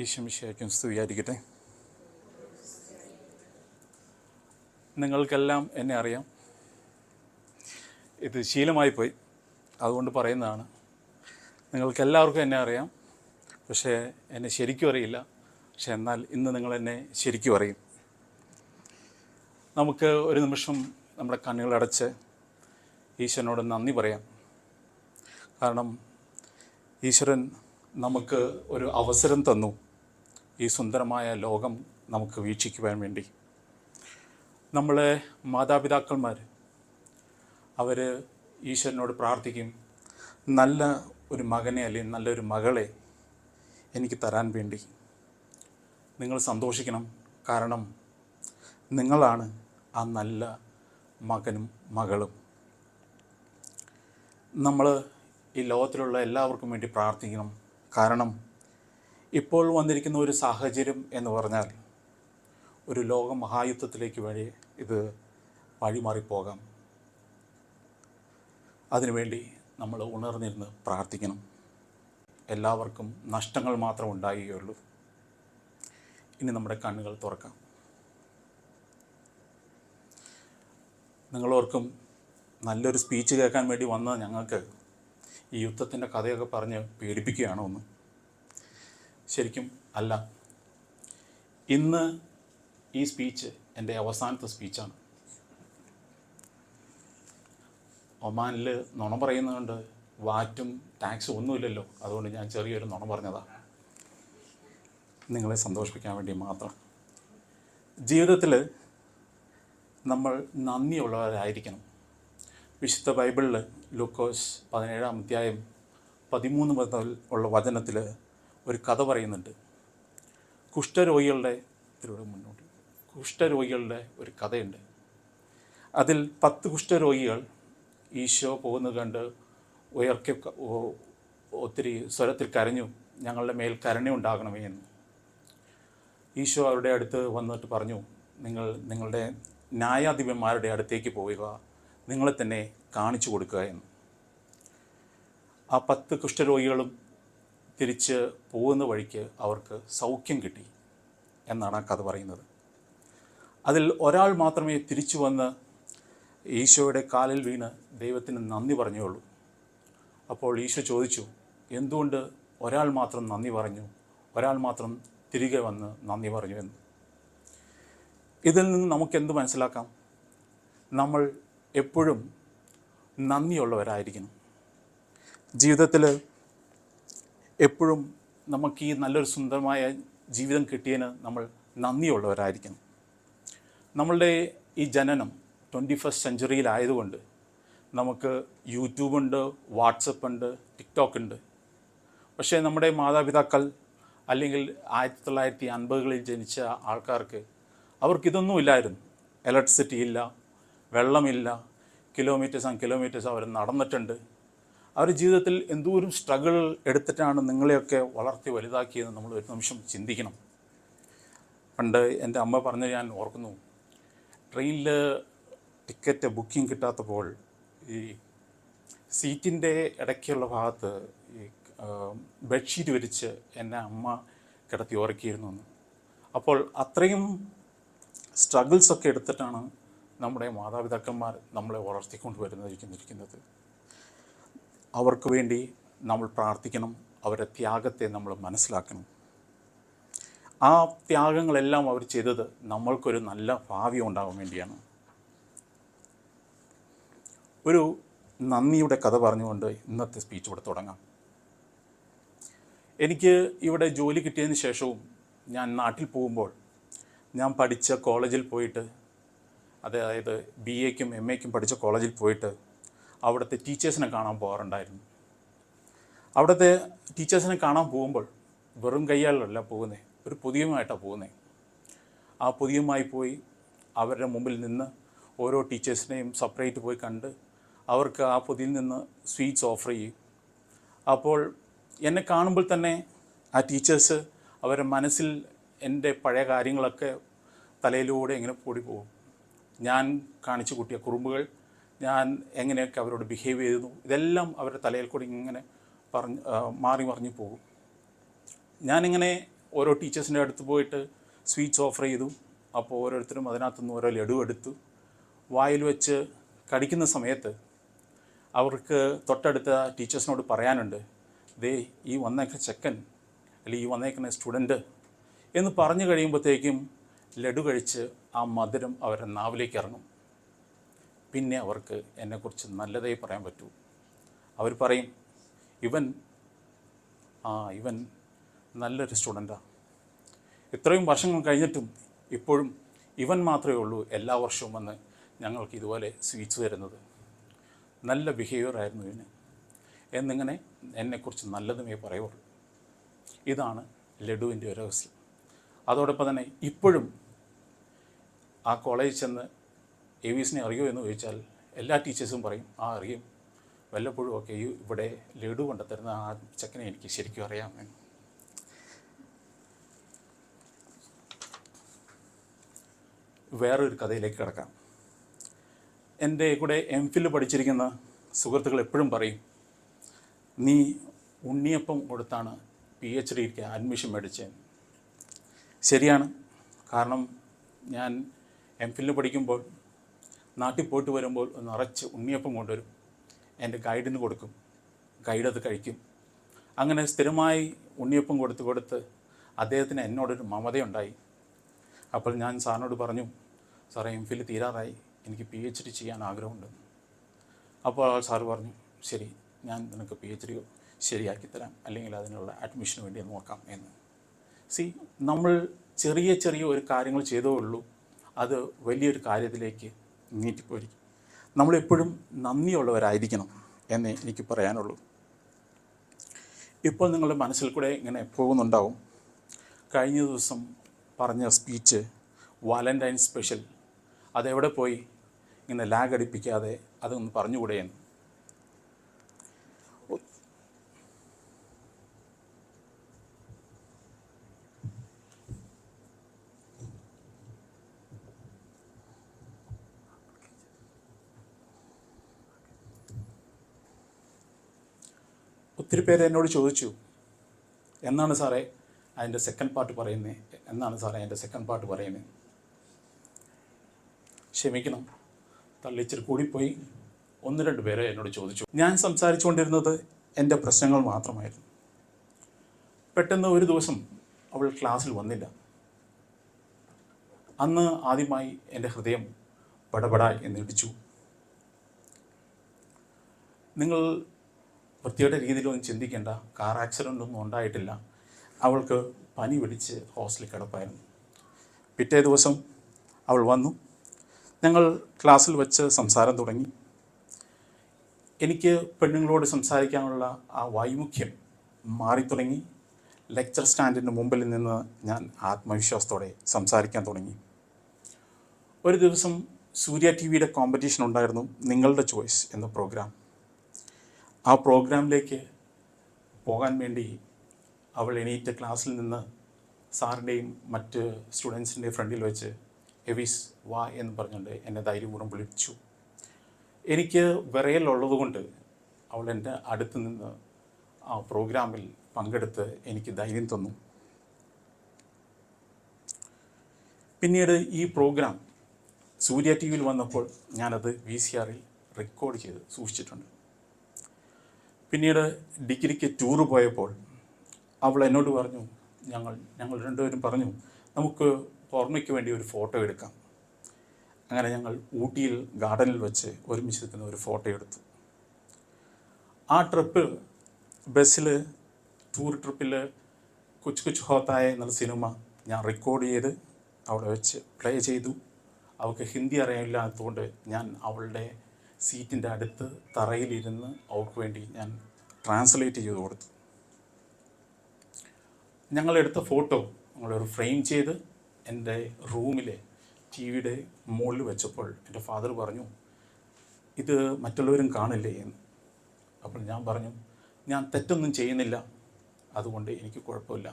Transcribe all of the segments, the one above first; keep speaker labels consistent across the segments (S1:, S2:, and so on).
S1: ഈശോമിശിഹായ്ക്കും സ്തുതിയായിരിക്കട്ടെ. നിങ്ങൾക്കെല്ലാം എന്നെ അറിയാം. ഇത് ശീലമായിപ്പോയി, അതുകൊണ്ട് പറയുന്നതാണ്. നിങ്ങൾക്കെല്ലാവർക്കും എന്നെ അറിയാം, പക്ഷേ എന്നെ ശരിക്കും അറിയില്ല. പക്ഷേ എന്നാൽ ഇന്ന് നിങ്ങളെന്നെ ശരിക്കും അറിയും. നമുക്ക് ഒരു നിമിഷം നമ്മുടെ കണ്ണുകളടച്ച് ഈശ്വരനോട് നന്ദി പറയാം. കാരണം ഈശ്വരൻ നമുക്ക് ഒരു അവസരം തന്നു ഈ സുന്ദരമായ ലോകം നമുക്ക് വീക്ഷിക്കുവാൻ വേണ്ടി. നമ്മളെ മാതാപിതാക്കന്മാർ അവർ ഈശ്വരനോട് പ്രാർത്ഥിക്കും, നല്ല ഒരു മകനെ അല്ലെങ്കിൽ നല്ലൊരു മകളെ എനിക്ക് തരാൻ വേണ്ടി. നിങ്ങൾ സന്തോഷിക്കണം, കാരണം നിങ്ങളാണ് ആ നല്ല മകനും മകളും. നമ്മൾ ഈ ലോകത്തിലുള്ള എല്ലാവർക്കും വേണ്ടി പ്രാർത്ഥിക്കണം. കാരണം ഇപ്പോൾ വന്നിരിക്കുന്ന ഒരു സാഹചര്യം എന്ന് പറഞ്ഞാൽ ഒരു ലോക മഹായുദ്ധത്തിലേക്ക് വഴി ഇത് വഴിമാറിപ്പോകാം. അതിനുവേണ്ടി നമ്മൾ ഉണർന്നിരുന്ന് പ്രാർത്ഥിക്കണം. എല്ലാവർക്കും നഷ്ടങ്ങൾ മാത്രം ഉണ്ടാകുകയുള്ളൂ. ഇനി നമ്മുടെ കണ്ണുകൾ തുറക്കാം. നിങ്ങളോർക്കും നല്ലൊരു സ്പീച്ച് കേൾക്കാൻ വേണ്ടി വന്ന ഞങ്ങൾക്ക് ഈ യുദ്ധത്തിൻ്റെ കഥയൊക്കെ പറഞ്ഞ് പേടിപ്പിക്കുകയാണോ ഒന്ന്? ശരിക്കും അല്ല. ഇന്ന് ഈ സ്പീച്ച് എൻ്റെ അവസാനത്തെ സ്പീച്ചാണ്. ഒമാനിൽ നുണ പറയുന്നതുകൊണ്ട് വാറ്റും ടാക്സും ഒന്നുമില്ലല്ലോ, അതുകൊണ്ട് ഞാൻ ചെറിയൊരു നുണ പറഞ്ഞതാണ്, നിങ്ങളെ സന്തോഷിപ്പിക്കാൻ വേണ്ടി മാത്രം. ജീവിതത്തിൽ നമ്മൾ നന്ദിയുള്ളവരായിരിക്കണം. വിശുദ്ധ ബൈബിളിൽ ലൂക്കോസ് 17-ാം അധ്യായം 13 മുതൽ ഉള്ള വചനത്തിൽ ഒരു കഥ പറയുന്നുണ്ട്. കുഷ്ഠരോഗികളുടെ ഒരു കഥയുണ്ട്. അതിൽ 10 കുഷ്ഠരോഗികൾ ഈശോ പോകുന്നത് കണ്ട് ഉയർക്കെ ഒത്തിരി സ്വരത്തിൽ കരഞ്ഞു, ഞങ്ങളുടെ മേൽ കരുണയുണ്ടാകണമേ എന്ന്. ഈശോ അവരുടെ അടുത്ത് വന്നിട്ട് പറഞ്ഞു, നിങ്ങളുടെ ന്യായാധിപന്മാരുടെ അടുത്തേക്ക് പോവുക, നിങ്ങളെ തന്നെ കാണിച്ചു കൊടുക്കുക എന്ന്. ആ 10 കുഷ്ഠരോഗികളും തിരിച്ച് പോകുന്ന വഴിക്ക് അവർക്ക് സൗഖ്യം കിട്ടി എന്നാണ് ആ കഥ പറയുന്നത്. അതിൽ ഒരാൾ മാത്രമേ തിരിച്ചു വന്ന് ഈശോയുടെ കാലിൽ വീണ് ദൈവത്തിന് നന്ദി പറഞ്ഞുള്ളൂ. അപ്പോൾ ഈശോ ചോദിച്ചു, എന്തുകൊണ്ട് ഒരാൾ മാത്രം നന്ദി പറഞ്ഞു, ഒരാൾ മാത്രം തിരികെ വന്ന് നന്ദി പറഞ്ഞു എന്ന്. ഇതിൽ നിന്ന് നമുക്കെന്ത് മനസ്സിലാക്കാം? നമ്മൾ എപ്പോഴും നന്ദിയുള്ളവരായിരിക്കണം. ജീവിതത്തിൽ എപ്പോഴും നമുക്ക് ഈ നല്ലൊരു സുന്ദരമായ ജീവിതം കിട്ടിയതിന് നമ്മൾ നന്ദിയുള്ളവരായിരിക്കണം. നമ്മളുടെ ഈ ജനനം 21st സെഞ്ച്വറിയിലായതുകൊണ്ട് നമുക്ക് യൂട്യൂബുണ്ട്, വാട്സപ്പുണ്ട്, ടിക്ടോക്ക് ഉണ്ട്. പക്ഷേ നമ്മുടെ മാതാപിതാക്കൾ അല്ലെങ്കിൽ 1950കളിൽ ജനിച്ച ആൾക്കാർക്ക് അവർക്കിതൊന്നുമില്ലായിരുന്നു. ഇലക്ട്രിസിറ്റി ഇല്ല, വെള്ളമില്ല, കിലോമീറ്റേഴ്സ് അവർ നടന്നിട്ടുണ്ട്. അവരുടെ ജീവിതത്തിൽ എന്തോരം സ്ട്രഗിൾ എടുത്തിട്ടാണ് നിങ്ങളെയൊക്കെ വളർത്തി വലുതാക്കിയെന്ന് നമ്മൾ ഒരു നിമിഷം ചിന്തിക്കണം. പണ്ട് എൻ്റെ അമ്മ പറഞ്ഞ് ഞാൻ ഓർക്കുന്നു, ട്രെയിനിൽ ടിക്കറ്റ് ബുക്കിംഗ് കിട്ടാത്തപ്പോൾ ഈ സീറ്റിൻ്റെ ഇടയ്ക്കുള്ള ഭാഗത്ത് ഈ ബെഡ്ഷീറ്റ് വിരിച്ച് എന്നെ അമ്മ കിടത്തി ഉറക്കിയിരുന്നു എന്ന്. അപ്പോൾ അത്രയും സ്ട്രഗിൾസൊക്കെ എടുത്തിട്ടാണ് നമ്മുടെ മാതാപിതാക്കന്മാർ നമ്മളെ വളർത്തിക്കൊണ്ട് വരുന്നിരിക്കുന്നത്. അവർക്ക് വേണ്ടി നമ്മൾ പ്രാർത്ഥിക്കണം, അവരുടെ ത്യാഗത്തെ നമ്മൾ മനസ്സിലാക്കണം. ആ ത്യാഗങ്ങളെല്ലാം അവർ ചെയ്തത് നമ്മൾക്കൊരു നല്ല ഭാവി ഉണ്ടാകാൻ വേണ്ടിയാണ്. ഒരു നന്ദിയുടെ കഥ പറഞ്ഞുകൊണ്ട് ഇന്നത്തെ സ്പീച്ച് ഇവിടെ തുടങ്ങാം. എനിക്ക് ഇവിടെ ജോലി കിട്ടിയതിന് ശേഷവും ഞാൻ നാട്ടിൽ പോകുമ്പോൾ ഞാൻ പഠിച്ച കോളേജിൽ പോയിട്ട്, അതായത് BA-ക്കും MA-ക്കും പഠിച്ച കോളേജിൽ പോയിട്ട് അവിടുത്തെ ടീച്ചേഴ്സിനെ കാണാൻ പോകാറുണ്ടായിരുന്നു. അവിടുത്തെ ടീച്ചേഴ്സിനെ കാണാൻ പോകുമ്പോൾ വെറും കയ്യാലല്ല പോകുന്നത്, ഒരു പൊതിയുമായിട്ടാണ് പോകുന്നത്. ആ പൊതിയുമായി പോയി അവരുടെ മുമ്പിൽ നിന്ന് ഓരോ ടീച്ചേഴ്സിനെയും സെപ്പറേറ്റ് പോയി കണ്ട് അവർക്ക് ആ പൊതിയിൽ നിന്ന് സ്വീറ്റ്സ് ഓഫർ ചെയ്യും. അപ്പോൾ എന്നെ കാണുമ്പോൾ തന്നെ ആ ടീച്ചേഴ്സ് അവരുടെ മനസ്സിൽ എൻ്റെ പഴയ കാര്യങ്ങളൊക്കെ തലയിലൂടെ ഇങ്ങനെ പോകും. ഞാൻ കാണിച്ചു കൂട്ടിയ കുറുമ്പുകൾ, ഞാൻ എങ്ങനെയൊക്കെ അവരോട് ബിഹേവ് ചെയ്തു, ഇതെല്ലാം അവരുടെ തലയിൽ കൂടി ഇങ്ങനെ മാറി മറിഞ്ഞു പോകും. ഞാനിങ്ങനെ ഓരോ ടീച്ചേഴ്സിൻ്റെ അടുത്ത് പോയിട്ട് സ്വീറ്റ്സ് ഓഫർ ചെയ്തു. അപ്പോൾ ഓരോരുത്തരും അതിനകത്തുനിന്ന് ഓരോ ലഡു എടുത്തു. വായിൽ വെച്ച് കടിക്കുന്ന സമയത്ത് അവർക്ക് തൊട്ടടുത്ത ടീച്ചേഴ്സിനോട് പറയാനുണ്ട്, ദേ ഈ വന്നേക്കുന്ന ചെക്കൻ അല്ലെങ്കിൽ ഈ വന്നേക്കുന്ന സ്റ്റുഡൻറ്റ് എന്ന് പറഞ്ഞു കഴിയുമ്പോഴത്തേക്കും ലഡു കഴിച്ച് ആ മധുരം അവരുടെ നാവിലേക്ക് ഇറങ്ങും. പിന്നെ അവർക്ക് എന്നെക്കുറിച്ച് നല്ലതേ പറയാൻ പറ്റൂ. അവർ പറയും, ഇവൻ നല്ലൊരു സ്റ്റുഡൻറ്റാണ്. ഇത്രയും വർഷങ്ങൾ കഴിഞ്ഞിട്ടും ഇപ്പോഴും ഇവൻ മാത്രമേ ഉള്ളൂ എല്ലാ വർഷവും വന്ന് ഞങ്ങൾക്ക് ഇതുപോലെ സ്വീറ്റ്സ് തരുന്നത്. നല്ല ബിഹേവിയർ ആയിരുന്നു ഇവന് എന്നിങ്ങനെ എന്നെക്കുറിച്ച് നല്ലതുമേ പറയുള്ളൂ. ഇതാണ് ലഡുവിൻ്റെ ഒരു രഹസ്യം. അതോടൊപ്പം തന്നെ ഇപ്പോഴും ആ കോളേജിൽ ചെന്ന് എവീസിനെ അറിയോ എന്ന് ചോദിച്ചാൽ എല്ലാ ടീച്ചേഴ്സും പറയും, അറിയും, വല്ലപ്പോഴും ഒക്കെ ഇവിടെ ലഡു കൊണ്ടുത്തരുന്ന ആ ചെക്കനെ എനിക്ക് ശരിക്കും അറിയാം എന്ന്. വേറൊരു കഥയിലേക്ക് കിടക്കാം. എൻ്റെ കൂടെ MPhil പഠിച്ചിരിക്കുന്ന സുഹൃത്തുക്കൾ എപ്പോഴും പറയും, നീ ഉണ്ണിയപ്പം കൊടുത്താണ് PhDക്ക് അഡ്മിഷൻ മേടിച്ചത്. ശരിയാണ്. കാരണം ഞാൻ MPhil പഠിക്കുമ്പോൾ നാട്ടിൽ പോയിട്ട് വരുമ്പോൾ നിറച്ച് ഉണ്ണിയപ്പം കൊണ്ടുവരും. എൻ്റെ ഗൈഡിന് കൊടുക്കും, ഗൈഡ് അത് കഴിക്കും. അങ്ങനെ സ്ഥിരമായി ഉണ്ണിയപ്പം കൊടുത്ത് അദ്ദേഹത്തിന് എന്നോടൊരു മമതയുണ്ടായി. അപ്പോൾ ഞാൻ സാറിനോട് പറഞ്ഞു, സാറേ MPhil തീരാറായി, എനിക്ക് PhD ചെയ്യാൻ ആഗ്രഹമുണ്ട്. അപ്പോൾ സാറ് പറഞ്ഞു, ശരി, ഞാൻ നിനക്ക് PhD ശരിയാക്കി തരാം, അല്ലെങ്കിൽ അതിനുള്ള അഡ്മിഷന് വേണ്ടി നോക്കാം എന്ന്. നമ്മൾ ചെറിയ ഒരു കാര്യങ്ങൾ ചെയ്തേ ഉള്ളൂ, അത് വലിയൊരു കാര്യത്തിലേക്ക് നീട്ടിപ്പോയിരിക്കും. നമ്മളെപ്പോഴും നന്ദിയുള്ളവരായിരിക്കണം എന്നേ എനിക്ക് പറയാനുള്ളൂ. ഇപ്പോൾ നിങ്ങളുടെ മനസ്സിൽ കൂടെ ഇങ്ങനെ പോകുന്നുണ്ടാവും, കഴിഞ്ഞ ദിവസം പറഞ്ഞ സ്പീച്ച് വാലൻ്റൈൻ സ്പെഷ്യൽ അതെവിടെ പോയി, ഇങ്ങനെ ലാഗ് അടിപ്പിക്കാതെ അതൊന്ന് പറഞ്ഞുകൂടെയെന്ന്. ഒത്തിരി പേര് എന്നോട് ചോദിച്ചു, എന്നാണ് സാറേ അതിൻ്റെ സെക്കൻഡ് പാർട്ട് പറയുന്നത്? ക്ഷമിക്കണം, തള്ളിച്ചിരി കൂടിപ്പോയി. 1-2 പേര് എന്നോട് ചോദിച്ചു. ഞാൻ സംസാരിച്ചുകൊണ്ടിരുന്നത് എൻ്റെ പ്രശ്നങ്ങൾ മാത്രമായിരുന്നു. പെട്ടെന്ന് ഒരു ദിവസം അവൾ ക്ലാസ്സിൽ വന്നില്ല. അന്ന് ആദ്യമായി എൻ്റെ ഹൃദയം പടപട എന്നിടിച്ചു. നിങ്ങൾ വൃത്തിയുടെ രീതിയിലൊന്നും ചിന്തിക്കേണ്ട, കാർ ആക്സിഡൻ്റ് ഒന്നും ഉണ്ടായിട്ടില്ല. അവൾക്ക് പനി പിടിച്ച് ഹോസ്റ്റലിൽ കിടപ്പായിരുന്നു. പിറ്റേ ദിവസം അവൾ വന്നു. ഞങ്ങൾ ക്ലാസ്സിൽ വെച്ച് സംസാരം തുടങ്ങി. എനിക്ക് പെണ്ണുങ്ങളോട് സംസാരിക്കാനുള്ള ആ വൈമുഖ്യം മാറിത്തുടങ്ങി. ലെക്ചർ സ്റ്റാൻഡിൻ്റെ മുമ്പിൽ നിന്ന് ഞാൻ ആത്മവിശ്വാസത്തോടെ സംസാരിക്കാൻ തുടങ്ങി. ഒരു ദിവസം സൂര്യ TV കോമ്പറ്റീഷൻ ഉണ്ടായിരുന്നു, നിങ്ങളുടെ ചോയ്സ് എന്ന പ്രോഗ്രാം. ആ പ്രോഗ്രാമിലേക്ക് പോകാൻ വേണ്ടി അവൾ എണീറ്റ് ക്ലാസ്സിൽ നിന്ന് സാറിൻ്റെയും മറ്റ് സ്റ്റുഡൻസിൻ്റെയും ഫ്രണ്ടിൽ വെച്ച് എവീസ് വാ എന്ന് പറഞ്ഞുകൊണ്ട് എന്നെ ധൈര്യപൂർവ്വം വിളിച്ചു. എനിക്ക് വിറയലുള്ളത് കൊണ്ട് അവൾ എൻ്റെ അടുത്ത് നിന്ന് ആ പ്രോഗ്രാമിൽ പങ്കെടുത്ത് എനിക്ക് ധൈര്യം തന്നു. പിന്നീട് ഈ പ്രോഗ്രാം സൂര്യ TV വന്നപ്പോൾ ഞാനത് VCRൽ റെക്കോർഡ് ചെയ്ത് സൂക്ഷിച്ചിട്ടുണ്ട്. പിന്നീട് ഡിഗ്രിക്ക് ടൂറ് പോയപ്പോൾ അവൾ എന്നോട് പറഞ്ഞു, ഞങ്ങൾ രണ്ടുപേരും പറഞ്ഞു, നമുക്ക് ഓർമ്മയ്ക്ക് വേണ്ടി ഒരു ഫോട്ടോ എടുക്കാം. അങ്ങനെ ഞങ്ങൾ ഊട്ടിയിൽ ഗാർഡനിൽ വെച്ച് ഒരുമിച്ച് നിൽക്കുന്ന ഒരു ഫോട്ടോ എടുത്തു. ആ ട്രിപ്പ് ബസ്സിൽ, ടൂർ ട്രിപ്പിൽ കുച്ച് കുച്ച് ഹോത്തായ എന്നുള്ള സിനിമ ഞാൻ റെക്കോർഡ് ചെയ്ത് അവിടെ വെച്ച് പ്ലേ ചെയ്തു. അവൾക്ക് ഹിന്ദി അറിയില്ലാത്തതുകൊണ്ട് ഞാൻ അവളുടെ സീറ്റിൻ്റെ അടുത്ത് തറയിലിരുന്ന് അവൾക്ക് വേണ്ടി ഞാൻ ട്രാൻസ്ലേറ്റ് ചെയ്ത് കൊടുത്തു. ഞങ്ങളെടുത്ത ഫോട്ടോ ഞങ്ങളൊരു ഫ്രെയിം ചെയ്ത് എൻ്റെ റൂമിലെ TVയുടെ മുകളിൽ വെച്ചപ്പോൾ എൻ്റെ ഫാദർ പറഞ്ഞു, ഇത് മറ്റുള്ളവരും കാണില്ലേ എന്ന്. അപ്പോൾ ഞാൻ പറഞ്ഞു, ഞാൻ തെറ്റൊന്നും ചെയ്യുന്നില്ല, അതുകൊണ്ട് എനിക്ക് കുഴപ്പമില്ല.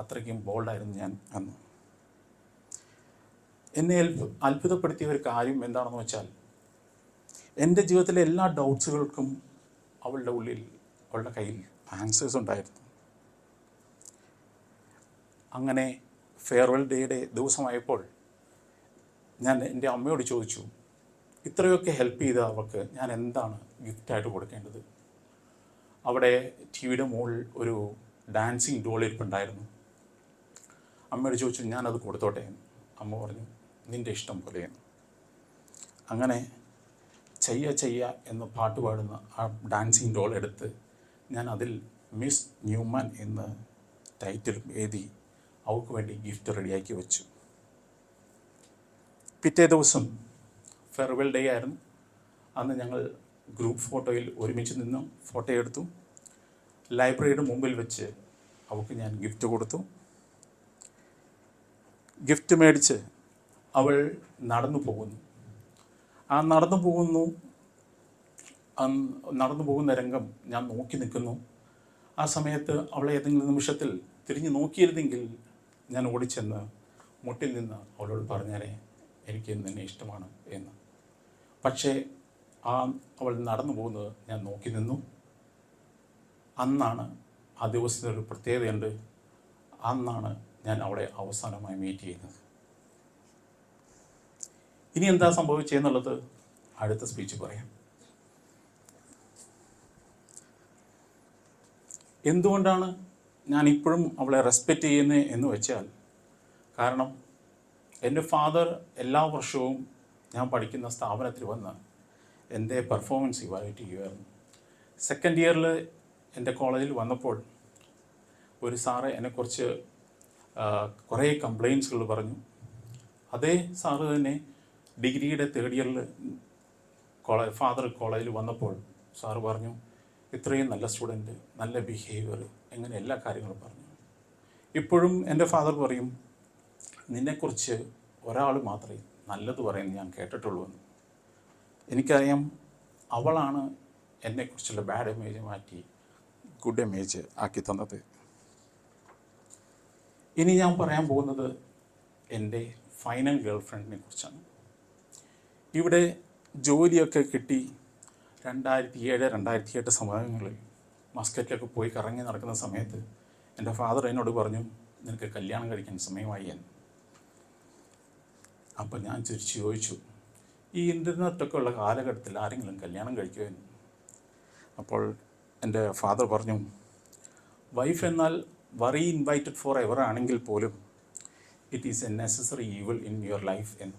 S1: അത്രയ്ക്കും ബോൾഡായിരുന്നു ഞാൻ അന്ന്. എന്നെ അത്ഭുതപ്പെടുത്തിയ ഒരു കാര്യം എന്താണെന്ന് വെച്ചാൽ, എൻ്റെ ജീവിതത്തിലെ എല്ലാ ഡൗട്ട്സുകൾക്കും അവളുടെ കയ്യിൽ ആൻസേഴ്സ് ഉണ്ടായിരുന്നു. അങ്ങനെ ഫെയർവെൽ ഡേയുടെ ദിവസമായപ്പോൾ ഞാൻ എൻ്റെ അമ്മയോട് ചോദിച്ചു, ഇത്രയൊക്കെ ഹെൽപ്പ് ചെയ്ത അവർക്ക് ഞാൻ എന്താണ് ഗിഫ്റ്റായിട്ട് കൊടുക്കേണ്ടത്? അവിടെ ടി വിയുടെ മുകളിൽ ഒരു ഡാൻസിങ് ഡോൾ ഇരിപ്പുണ്ടായിരുന്നു. അമ്മയോട് ചോദിച്ചു, ഞാനത് കൊടുത്തോട്ടെ? അമ്മ പറഞ്ഞു, നിൻ്റെ ഇഷ്ടം പോലെയെന്ന്. അങ്ങനെ ചെയ്യ ചെയ്യ എന്ന പാട്ട് പാടുന്ന ആ ഡാൻസിങ് ഡോൾ എടുത്ത് ഞാൻ അതിൽ മിസ് ന്യൂമാൻ എന്ന് ടൈറ്റിൽ എഴുതി അവൾക്ക് വേണ്ടി ഗിഫ്റ്റ് റെഡിയാക്കി വെച്ചു. പിറ്റേ ദിവസം ഫെയർവെൽ ഡേ ആയിരുന്നു. അന്ന് ഞങ്ങൾ ഗ്രൂപ്പ് ഫോട്ടോയിൽ ഒരുമിച്ച് നിന്ന് ഫോട്ടോ എടുത്തു. ലൈബ്രറിയുടെ മുമ്പിൽ വെച്ച് അവൾക്ക് ഞാൻ ഗിഫ്റ്റ് കൊടുത്തു. ഗിഫ്റ്റ് മേടിച്ച് അവൾ നടന്നു പോകുന്നു. ആ നടന്നു പോകുന്ന രംഗം ഞാൻ നോക്കി നിൽക്കുന്നു. ആ സമയത്ത് അവളെ ഏതെങ്കിലും നിമിഷത്തിൽ തിരിഞ്ഞു നോക്കിയിരുന്നെങ്കിൽ ഞാൻ ഓടിച്ചെന്ന് മുട്ടിൽ നിന്ന് അവളോട് പറഞ്ഞേനെ, എനിക്ക് നിന്നെ ഇഷ്ടമാണ് എന്ന്. പക്ഷേ അവൾ നടന്നു പോകുന്നത് ഞാൻ നോക്കി നിന്നു. അന്നാണ്, ആ ദിവസത്തിനൊരു പ്രത്യേകതയുണ്ട്. അന്നാണ് ഞാൻ അവളെ അവസാനമായി മീറ്റ് ചെയ്യുന്നത്. ഇനി എന്താ സംഭവിച്ചതെന്നുള്ളത് അടുത്ത സ്പീച്ച് പറയാം. എന്തുകൊണ്ടാണ് ഞാൻ ഇപ്പോഴും അവളെ റെസ്പെക്റ്റ് ചെയ്യുന്നത് എന്ന് വെച്ചാൽ, കാരണം എൻ്റെ ഫാദർ എല്ലാ വർഷവും ഞാൻ പഠിക്കുന്ന സ്ഥാപനത്തിൽ വന്ന് എൻ്റെ പെർഫോമൻസ് ഇവാലുവേറ്റ് ചെയ്യുമായിരുന്നു. സെക്കൻഡ് ഇയറിൽ എൻ്റെ കോളേജിൽ വന്നപ്പോൾ ഒരു സാറ് എന്നെക്കുറിച്ച് കുറേ കംപ്ലയിൻസുകൾ പറഞ്ഞു. അതേ സാറ് തന്നെ ഡിഗ്രിയുടെ തേർഡ് ഇയറിൽ ഫാദർ കോളേജിൽ വന്നപ്പോൾ സാറ് പറഞ്ഞു, ഇത്രയും നല്ല സ്റ്റുഡൻറ്റ്, നല്ല ബിഹേവിയർ, എങ്ങനെ എല്ലാ കാര്യങ്ങളും പറഞ്ഞു. ഇപ്പോഴും എൻ്റെ ഫാദർ പറയും, നിന്നെക്കുറിച്ച് ഒരാൾ മാത്രമേ നല്ലത് പറയുന്നത് ഞാൻ കേട്ടിട്ടുള്ളൂ എന്ന്. എനിക്കറിയാം, അവളാണ് എന്നെക്കുറിച്ചുള്ള ബാഡ് ഇമേജ് മാറ്റി ഗുഡ് ഇമേജ് ആക്കി തന്നത്. ഇനി ഞാൻ പറയാൻ പോകുന്നത് എൻ്റെ ഫൈനൽ ഗേൾ ഫ്രണ്ടിനെ കുറിച്ചാണ്. ഇവിടെ ജോലിയൊക്കെ കിട്ടി 2007-2008 സമയങ്ങളിൽ മസ്കറ്റിലൊക്കെ പോയി കറങ്ങി നടക്കുന്ന സമയത്ത് എൻ്റെ ഫാദർ എന്നോട് പറഞ്ഞു, നിനക്ക് കല്യാണം കഴിക്കാൻ സമയമായി എന്ന്. അപ്പം ഞാൻ തിരിച്ച് ചോദിച്ചു, ഈ ഇൻ്റർനെറ്റൊക്കെ ഉള്ള കാലഘട്ടത്തിൽ ആരെങ്കിലും കല്യാണം കഴിക്കുമെന്ന്. അപ്പോൾ എൻ്റെ ഫാദർ പറഞ്ഞു, വൈഫ് എന്നാൽ വറി ഇൻവൈറ്റഡ് ഫോർ എവർ ആണെങ്കിൽ പോലും it is A necessary evil in your life എന്ന്.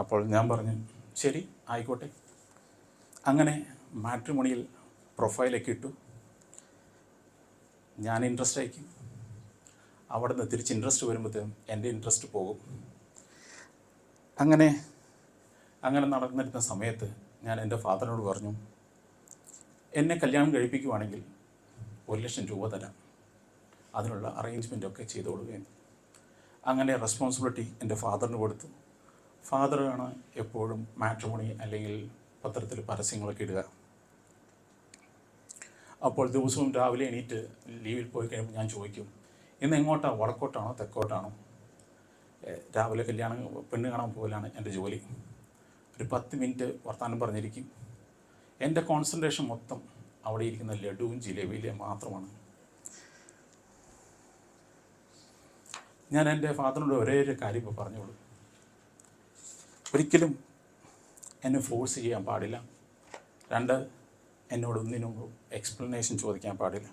S1: അപ്പോൾ ഞാൻ പറഞ്ഞു, ശരി ആയിക്കോട്ടെ. അങ്ങനെ മാട്രിമോണിയിൽ പ്രൊഫൈലൊക്കെ ഇട്ടു. ഞാൻ ഇൻട്രസ്റ്റ് അയക്കും, അവിടെ നിന്ന് തിരിച്ച് ഇൻട്രസ്റ്റ് വരുമ്പോഴത്തേക്കും എൻ്റെ ഇൻട്രസ്റ്റ് പോകും. അങ്ങനെ നടന്നിരുന്ന സമയത്ത് ഞാൻ എൻ്റെ ഫാദറിനോട് പറഞ്ഞു, എന്നെ കല്യാണം കഴിപ്പിക്കുവാണെങ്കിൽ 1,00,000 രൂപ തരാം, അതിനുള്ള അറേഞ്ച്മെൻറ്റൊക്കെ ചെയ്തു കൊടുക്കുകയും. അങ്ങനെ റെസ്പോൺസിബിലിറ്റി എൻ്റെ ഫാദറിന് കൊടുത്തു. ഫാദറാണ് എപ്പോഴും മാട്രിമോണി അല്ലെങ്കിൽ പത്രത്തിൽ പരസ്യങ്ങളൊക്കെ ഇടുക. അപ്പോൾ ദിവസവും രാവിലെ എണീറ്റ് ലീവിൽ പോയി കഴിയുമ്പോൾ ഞാൻ ചോദിക്കും, ഇന്ന് എങ്ങോട്ടാണ്, വടക്കോട്ടാണോ തെക്കോട്ടാണോ? രാവിലെ പെണ്ണ് കാണാൻ പോകലാണ് എൻ്റെ ജോലി. ഒരു 10 മിനിറ്റ് വർത്തമാനം പറഞ്ഞിരിക്കും. എൻ്റെ കോൺസെൻട്രേഷൻ മൊത്തം അവിടെ ഇരിക്കുന്ന ലഡുവും ജിലേബിയിലും മാത്രമാണ്. ഞാൻ എൻ്റെ ഫാദറിനോട് ഒരേ ഒരു കാര്യം ഇപ്പോൾ പറഞ്ഞോളൂ, ഒരിക്കലും എന്നെ ഫോഴ്സ് ചെയ്യാൻ പാടില്ല. 2, എന്നോട് ഒന്നിനും എക്സ്പ്ലനേഷൻ ചോദിക്കാൻ പാടില്ല.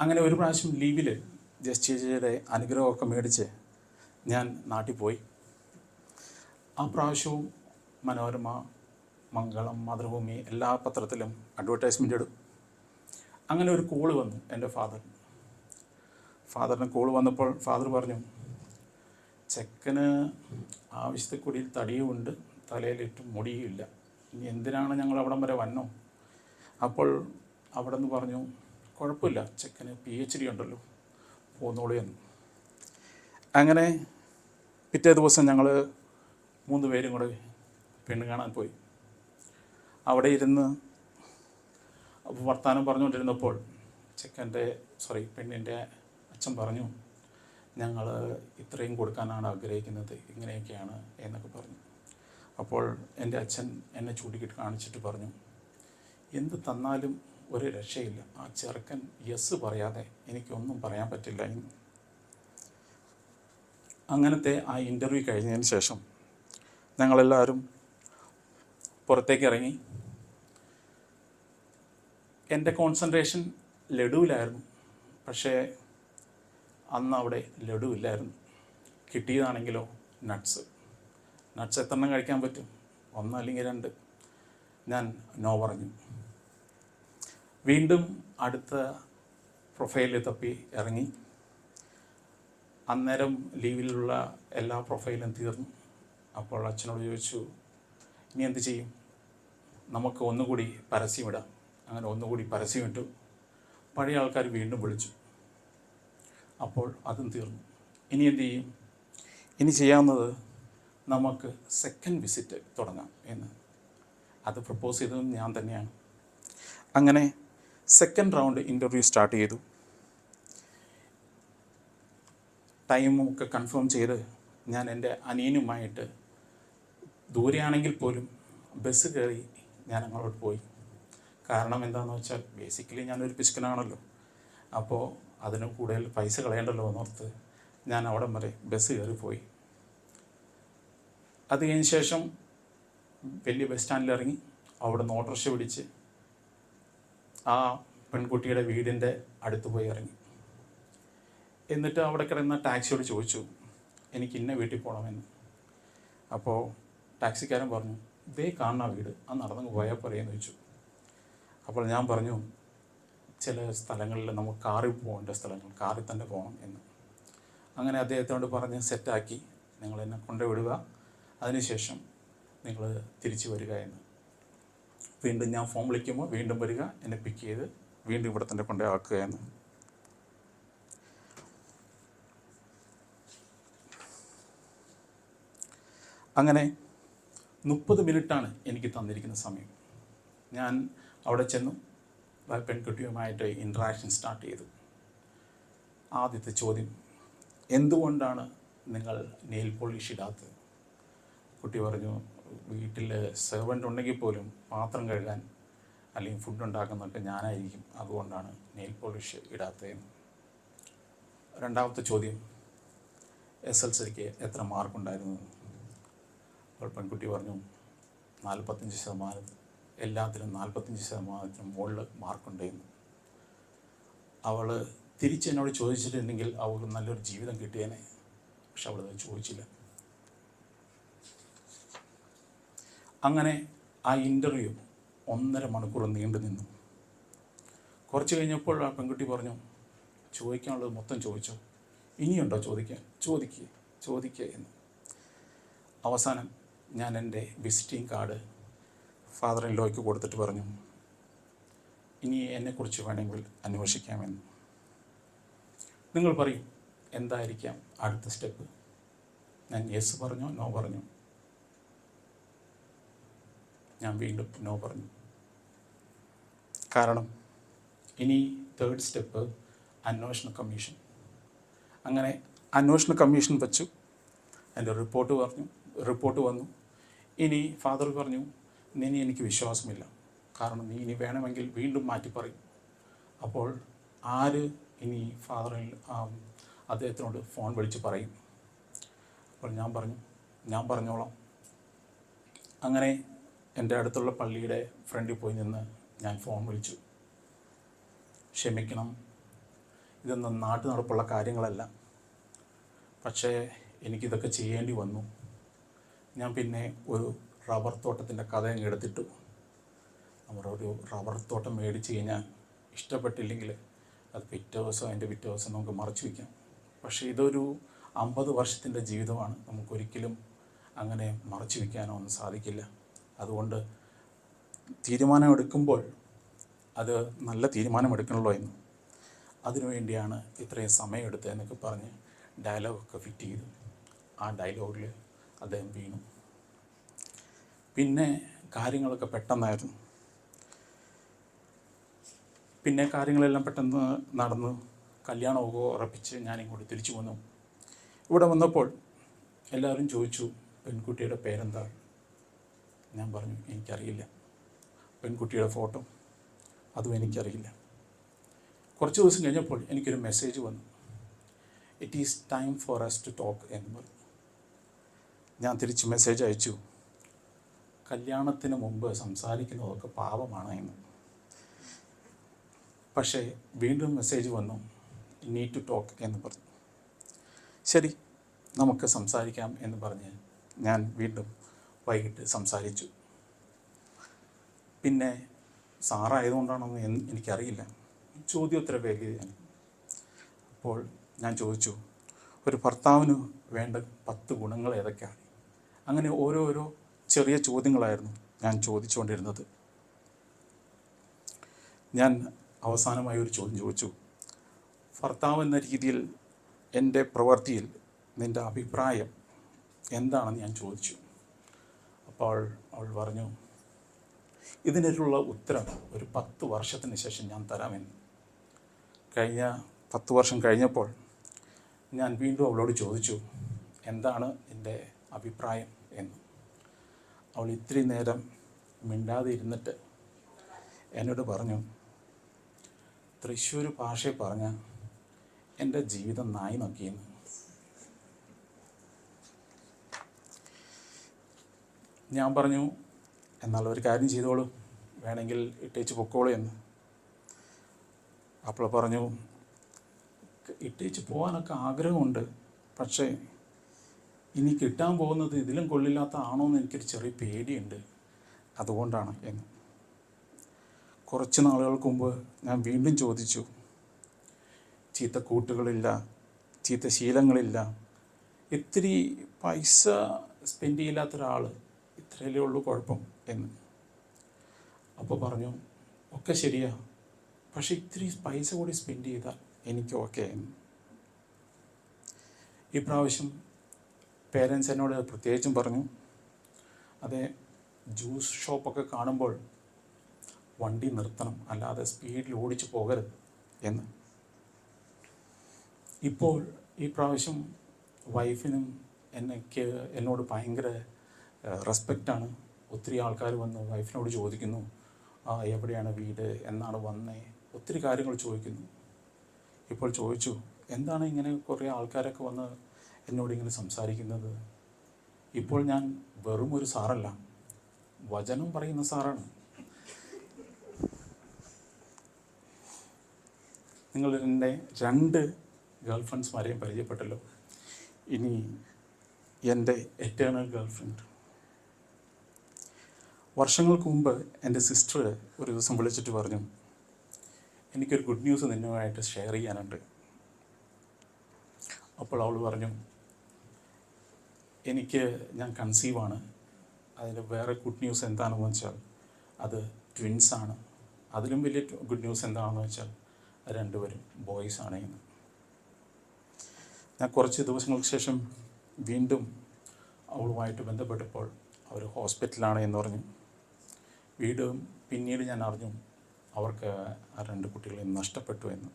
S1: അങ്ങനെ ഒരു പ്രാവശ്യം ലീവിൽ ജസ്റ്റ് ചേച്ചിയുടെ അനുഗ്രഹമൊക്കെ മേടിച്ച് ഞാൻ നാട്ടിൽ പോയി. ആ പ്രാവശ്യവും മനോരമ, മംഗളം, മാതൃഭൂമി എല്ലാ പത്രത്തിലും അഡ്വർടൈസ്മെൻ്റ് ഇടും. അങ്ങനെ ഒരു കോള് വന്നു എൻ്റെ ഫാദറിന് കോള് വന്നപ്പോൾ ഫാദർ പറഞ്ഞു, ചെക്കന് ആവശ്യത്തിൽ കൂടി തടിയുമുണ്ട്, തലയിലിട്ട് മുടിയുമില്ല, ഇനി എന്തിനാണ് ഞങ്ങൾ അവിടം വരെ വന്നോ? അപ്പോൾ അവിടെ നിന്ന് പറഞ്ഞു, കുഴപ്പമില്ല, ചെക്കന് PhD ഉണ്ടല്ലോ, പോന്നോളൂ എന്ന്. അങ്ങനെ പിറ്റേ ദിവസം ഞങ്ങൾ 3 പേരും കൂടെ പെണ്ണ് കാണാൻ പോയി. അവിടെ ഇരുന്ന് വർത്തമാനം പറഞ്ഞുകൊണ്ടിരുന്നപ്പോൾ പെണ്ണിൻ്റെ അച്ഛൻ പറഞ്ഞു, ഞങ്ങൾ ഇത്രയും കൊടുക്കാനാണ് ആഗ്രഹിക്കുന്നത്, ഇങ്ങനെയൊക്കെയാണ് എന്നൊക്കെ പറഞ്ഞു. അപ്പോൾ എൻ്റെ അച്ഛൻ എന്നെ ചൂണ്ടിക്കിട്ട് കാണിച്ചിട്ട് പറഞ്ഞു, എന്ത് തന്നാലും ഒരു രക്ഷയില്ല, ആ ചെറുക്കൻ യെസ് പറയാതെ എനിക്കൊന്നും പറയാൻ പറ്റില്ല എന്ന്. അങ്ങനത്തെ ആ ഇൻ്റർവ്യൂ കഴിഞ്ഞതിന് ശേഷം ഞങ്ങളെല്ലാവരും പുറത്തേക്ക് ഇറങ്ങി. എൻ്റെ കോൺസെൻട്രേഷൻ ലഡുവിലായിരുന്നു. പക്ഷേ അന്ന് അവിടെ ലഡു ഇല്ലായിരുന്നു. കിട്ടിയതാണെങ്കിലോ നട്ട്സ് എത്ര എണ്ണം കഴിക്കാൻ പറ്റും? 1 അല്ലെങ്കിൽ 2. ഞാൻ നോ പറഞ്ഞു. വീണ്ടും അടുത്ത പ്രൊഫൈലിൽ തപ്പി ഇറങ്ങി. അന്നേരം ലീവിലുള്ള എല്ലാ പ്രൊഫൈലും തീർന്നു. അപ്പോൾ അച്ഛനോട് ചോദിച്ചു, ഇനി എന്ത് ചെയ്യും? നമുക്ക് ഒന്നുകൂടി പരസ്യമിടാം. അങ്ങനെ ഒന്നുകൂടി പരസ്യമിട്ടു. പഴയ ആൾക്കാർ വീണ്ടും വിളിച്ചു. അപ്പോൾ അതും തീർന്നു. ഇനി എന്ത് ചെയ്യും? ഇനി ചെയ്യാവുന്നത് നമുക്ക് സെക്കൻഡ് വിസിറ്റ് തുടങ്ങാം എന്ന്. അത് പ്രപ്പോസ് ചെയ്തതും ഞാൻ തന്നെയാണ്. അങ്ങനെ സെക്കൻഡ് റൗണ്ട് ഇൻ്റർവ്യൂ സ്റ്റാർട്ട് ചെയ്തു. ടൈമും ഒക്കെ കൺഫേം ചെയ്ത് ഞാൻ എൻ്റെ അനിയനുമായിട്ട് ദൂരെയാണെങ്കിൽ പോലും ബസ് കയറി ഞാൻ അങ്ങോട്ട് പോയി. കാരണം എന്താണെന്ന് വെച്ചാൽ ബേസിക്കലി ഞാനൊരു പിശുക്കനാണല്ലോ. അപ്പോൾ അതിന് കൂടുതൽ പൈസ കളയണ്ടല്ലോ എന്നോർത്ത് ഞാൻ അവിടം വരെ ബസ് കയറി പോയി. അത് കഴിഞ്ഞ ശേഷം വലിയ ബസ് സ്റ്റാൻഡിൽ ഇറങ്ങി. അവിടെ നിന്ന് ഓട്ടോറിക്ഷ പിടിച്ച് ആ പെൺകുട്ടിയുടെ വീടിൻ്റെ അടുത്ത് പോയി ഇറങ്ങി. എന്നിട്ട് അവിടെ കിടന്ന ടാക്സിയോട് ചോദിച്ചു, എനിക്ക് ഇന്ന വീട്ടിൽ പോകണമെന്ന്. അപ്പോൾ ടാക്സിക്കാരൻ പറഞ്ഞു, ഇതേ കാണുന്ന വീട്, അത് നടന്നു പോയാൽ പോരെയെന്ന് ചോദിച്ചു. അപ്പോൾ ഞാൻ പറഞ്ഞു, ചില സ്ഥലങ്ങളിൽ നമുക്ക് കാറിൽ പോകേണ്ട സ്ഥലങ്ങൾ കാറിൽ തന്നെ പോകണം എന്ന്. അങ്ങനെ അദ്ദേഹത്തോട് പറഞ്ഞ് സെറ്റാക്കി, നിങ്ങൾ എന്നെ കൊണ്ടുവിടുക, അതിനുശേഷം നിങ്ങൾ തിരിച്ചു വരിക എന്ന്. വീണ്ടും ഞാൻ ഫോൺ വിളിക്കുമ്പോൾ വീണ്ടും വരിക, എന്നെ പിക്ക് ചെയ്ത് വീണ്ടും ഇവിടെ തന്നെ കൊണ്ടു ആക്കുക എന്ന്. അങ്ങനെ 30 മിനിറ്റാണ് എനിക്ക് തന്നിരിക്കുന്ന സമയം. ഞാൻ അവിടെ ചെന്നു, പെൺകുട്ടിയുമായിട്ട് ഇൻട്രാക്ഷൻ സ്റ്റാർട്ട് ചെയ്തു. ആദ്യത്തെ ചോദ്യം, എന്തുകൊണ്ടാണ് നിങ്ങൾ നെയിൽ പോളിഷ് ഇടാത്തത്? കുട്ടി പറഞ്ഞു, വീട്ടിൽ സെർവൻ്റ് ഉണ്ടെങ്കിൽ പോലും പാത്രം കഴുകാൻ അല്ലെങ്കിൽ ഫുഡ് ഉണ്ടാക്കുന്നതൊക്കെ ഞാനായിരിക്കും, അതുകൊണ്ടാണ് നെയിൽ പോളിഷ് ഇടാത്തതെന്ന്. രണ്ടാമത്തെ ചോദ്യം, SSLCക്ക് എത്ര മാർക്കുണ്ടായിരുന്നു? അപ്പോൾ പെൺകുട്ടി പറഞ്ഞു, 45%, എല്ലാത്തിലും 45% മുകളിൽ മാർക്കുണ്ടായിരുന്നു. അവൾ തിരിച്ചെന്നോട് ചോദിച്ചിട്ടുണ്ടെങ്കിൽ അവൾക്ക് നല്ലൊരു ജീവിതം കിട്ടിയേനെ. പക്ഷെ അവളത് ചോദിച്ചില്ല. അങ്ങനെ ആ ഇൻ്റർവ്യൂ 1.5 മണിക്കൂർ നീണ്ടു നിന്നു. കുറച്ച് കഴിഞ്ഞപ്പോൾ ആ പെൺകുട്ടി പറഞ്ഞു, ചോദിക്കാനുള്ളത് മൊത്തം ചോദിച്ചോ, ഇനിയുണ്ടോ ചോദിക്കാൻ? ചോദിക്കുക എന്ന്. അവസാനം ഞാൻ എൻ്റെ വിസിറ്റിംഗ് കാർഡ് ഫാദർ ഇൻ ലോയ്ക്ക് കൊടുത്തിട്ട് പറഞ്ഞു, ഇനി എന്നെക്കുറിച്ച് വേണമെങ്കിൽ അന്വേഷിക്കാമെന്ന്. നിങ്ങൾ പറയും, എന്തായിരിക്കാം അടുത്ത സ്റ്റെപ്പ്? ഞാൻ യെസ് പറഞ്ഞോ നോ പറഞ്ഞു? ഞാൻ വീണ്ടും നോ പറഞ്ഞു. കാരണം ഇനി 3rd സ്റ്റെപ്പ് അന്വേഷണ കമ്മീഷൻ. അങ്ങനെ അന്വേഷണ കമ്മീഷൻ വച്ചു. എൻ്റെ റിപ്പോർട്ട് വന്നു. ഇനി ഫാദർ പറഞ്ഞു, ഇനി എനിക്ക് വിശ്വാസമില്ല, കാരണം നീ ഇനി വേണമെങ്കിൽ വീണ്ടും മാറ്റി പറയും. അപ്പോൾ ആര് ഇനി ഫാദറിൽ അദ്ദേഹത്തിനോട് ഫോൺ വിളിച്ച് പറയും? അപ്പോൾ ഞാൻ പറഞ്ഞോളാം. അങ്ങനെ എൻ്റെ അടുത്തുള്ള പള്ളിയുടെ ഫ്രണ്ടിൽ പോയി നിന്ന് ഞാൻ ഫോൺ വിളിച്ചു. ക്ഷമിക്കണം, ഇതൊന്നും നാട്ടു നടപ്പുള്ള കാര്യങ്ങളല്ല, പക്ഷേ എനിക്കിതൊക്കെ ചെയ്യേണ്ടി വന്നു. ഞാൻ പിന്നെ ഒരു റബ്ബർ തോട്ടത്തിൻ്റെ കഥ എടുത്തിട്ടു. നമ്മളൊരു റബ്ബർ തോട്ടം മേടിച്ച് കഴിഞ്ഞാൽ ഇഷ്ടപ്പെട്ടില്ലെങ്കിൽ അത് പിറ്റേ ദിവസം നമുക്ക് മറച്ചു വയ്ക്കാം. പക്ഷേ ഇതൊരു 50 വർഷത്തിൻ്റെ ജീവിതമാണ്. നമുക്കൊരിക്കലും അങ്ങനെ മറച്ചു വയ്ക്കാനോ ഒന്നും സാധിക്കില്ല. അതുകൊണ്ട് തീരുമാനമെടുക്കുമ്പോൾ അത് നല്ല തീരുമാനമെടുക്കണമല്ലോ എന്ന്. അതിനുവേണ്ടിയാണ് ഇത്രയും സമയമെടുത്തതെന്നൊക്കെ പറഞ്ഞ് ഡയലോഗൊക്കെ ഫിറ്റ് ചെയ്തു. ആ ഡയലോഗിൽ അദ്ദേഹം വീണു. പിന്നെ കാര്യങ്ങളൊക്കെ പെട്ടെന്നായിരുന്നു. പിന്നെ കാര്യങ്ങളെല്ലാം പെട്ടെന്ന് നടന്നു. കല്യാണമൊക്കെ ഉറപ്പിച്ച് ഞാനിങ്ങോട്ട് തിരിച്ചു വന്നു. ഇവിടെ വന്നപ്പോൾ എല്ലാവരും ചോദിച്ചു, പെൺകുട്ടിയുടെ പേരെന്താ? ഞാൻ പറഞ്ഞു, എനിക്കറിയില്ല. പെൺകുട്ടിയുടെ ഫോട്ടോ, അതും എനിക്കറിയില്ല. കുറച്ച് ദിവസം കഴിഞ്ഞപ്പോൾ എനിക്കൊരു മെസ്സേജ് വന്നു. It is time for us to talk എന്ന് പറഞ്ഞു. ഞാൻ തിരിച്ച് മെസ്സേജ് അയച്ചു, കല്യാണത്തിന് മുമ്പ് സംസാരിക്കുന്നതൊക്കെ പാപമാണ് എന്ന്. പക്ഷേ വീണ്ടും മെസ്സേജ് വന്നു, നീഡ് ടു ടോക്ക് എന്ന് പറഞ്ഞു. ശരി, നമുക്ക് സംസാരിക്കാം എന്ന് പറഞ്ഞ് ഞാൻ വീണ്ടും വൈകിട്ട് സംസാരിച്ചു. പിന്നെ സാറായതുകൊണ്ടാണെന്ന് എനിക്കറിയില്ല, ചോദ്യോത്തര വേദിയാണ്. അപ്പോൾ ഞാൻ ചോദിച്ചു, ഒരു ഭർത്താവിന് വേണ്ട 10 ഗുണങ്ങൾ ഏതൊക്കെയാണ്? അങ്ങനെ ഓരോരോ ചെറിയ ചോദ്യങ്ങളായിരുന്നു ഞാൻ ചോദിച്ചുകൊണ്ടിരുന്നത്. ഞാൻ അവസാനമായി ഒരു ചോദ്യം ചോദിച്ചു, ഭർത്താവ് എന്ന രീതിയിൽ എൻ്റെ പ്രവൃത്തിയിൽ നിൻ്റെ അഭിപ്രായം എന്താണെന്ന് ഞാൻ ചോദിച്ചു. അപ്പോൾ അവൾ പറഞ്ഞു, ഇതിനുള്ള ഉത്തരം ഒരു 10 വർഷത്തിന് ശേഷം ഞാൻ തരാമെന്ന്. കഴിഞ്ഞ 10 വർഷം കഴിഞ്ഞപ്പോൾ ഞാൻ വീണ്ടും അവളോട് ചോദിച്ചു, എന്താണ് എൻ്റെ അഭിപ്രായം എന്ന്. അവൾ ഇത്തിരി നേരം മിണ്ടാതെ ഇരുന്നിട്ട് എന്നോട് പറഞ്ഞു, തൃശ്ശൂർ ഭാഷയിൽ പറഞ്ഞ എൻ്റെ ജീവിതം നായി നോക്കിയെന്ന്. ഞാൻ പറഞ്ഞു, എന്നാൽ ഒരു കാര്യം ചെയ്തോളൂ, വേണമെങ്കിൽ ഇട്ടേച്ച് പൊക്കോളൂ എന്ന്. അപ്പോൾ പറഞ്ഞു, ഇട്ടേച്ച് പോകാനൊക്കെ ആഗ്രഹമുണ്ട്, പക്ഷേ ഇനി കിട്ടാൻ പോകുന്നത് ഇതിലും കൊള്ളില്ലാത്ത ആണോ എന്ന് എനിക്കൊരു ചെറിയ പേടിയുണ്ട്, അതുകൊണ്ടാണ് എന്ന്. കുറച്ച് നാളുകൾക്ക് മുമ്പ് ഞാൻ വീണ്ടും ചോദിച്ചു, ചീത്ത കൂട്ടുകളില്ല, ചീത്ത ശീലങ്ങളില്ല, ഇത്തിരി പൈസ സ്പെൻഡ് ചെയ്യില്ലാത്ത ഒരാൾ, ഇത്രയല്ലേ ഉള്ളൂ കുഴപ്പം എന്ന്. അപ്പോൾ പറഞ്ഞു, ഒക്കെ ശരിയാ, പക്ഷെ ഇത്തിരി പൈസ കൂടി സ്പെൻഡ് ചെയ്താൽ എനിക്ക് ഓക്കെ എന്ന്. ഈ പ്രാവശ്യം പേരൻസ് എന്നോട് പ്രത്യേകിച്ചും പറഞ്ഞു, അതെ, ജ്യൂസ് ഷോപ്പൊക്കെ കാണുമ്പോൾ വണ്ടി നിർത്തണം, അല്ലാതെ സ്പീഡിൽ ഓടിച്ചു പോകരുത് എന്ന്. ഇപ്പോൾ ഈ പ്രാവശ്യം വൈഫിനും എന്നോട് ഭയങ്കര റെസ്പെക്റ്റാണ്. ഒത്തിരി ആൾക്കാർ വന്ന് വൈഫിനോട് ചോദിക്കുന്നു, എവിടെയാണ് വീട്, എന്നാണ് വന്നേ, ഒത്തിരി കാര്യങ്ങൾ ചോദിക്കുന്നു. ഇപ്പോൾ ചോദിച്ചു, എന്താണ് ഇങ്ങനെ കുറേ ആൾക്കാരൊക്കെ വന്ന് എന്നോടിങ്ങനെ സംസാരിക്കുന്നത്? ഇപ്പോൾ ഞാൻ വെറും ഒരു സാറല്ല, വചനം പറയുന്ന സാറാണ്. നിങ്ങൾ എൻ്റെ 2 ഗേൾ ഫ്രണ്ട്സ്മാരെയും പരിചയപ്പെട്ടല്ലോ, ഇനി എൻ്റെ എറ്റേണൽ ഗേൾ ഫ്രണ്ട്. വർഷങ്ങൾക്ക് മുമ്പ് എൻ്റെ സിസ്റ്റർ ഒരു ദിവസം വിളിച്ചിട്ട് പറഞ്ഞു, എനിക്കൊരു ഗുഡ് ന്യൂസ് നിന്നുമായിട്ട് ഷെയർ ചെയ്യാനുണ്ട്. അപ്പോൾ അവൾ പറഞ്ഞു, ഞാൻ കൺസീവാണ്. അതിന് വേറെ ഗുഡ് ന്യൂസ് എന്താണെന്ന് വെച്ചാൽ അത് ട്വിൻസാണ്. അതിലും വലിയ ഗുഡ് ന്യൂസ് എന്താണെന്ന് വെച്ചാൽ 2 പേരും ബോയ്സാണ് എന്ന്. ഞാൻ കുറച്ച് ദിവസങ്ങൾക്ക് ശേഷം വീണ്ടും അവളുമായിട്ട് ബന്ധപ്പെട്ടപ്പോൾ അവർ ഹോസ്പിറ്റലാണ് എന്ന് പറഞ്ഞു. പിന്നീട് ഞാൻ അറിഞ്ഞു അവർക്ക് ആ 2 കുട്ടികളെയും നഷ്ടപ്പെട്ടു എന്ന്.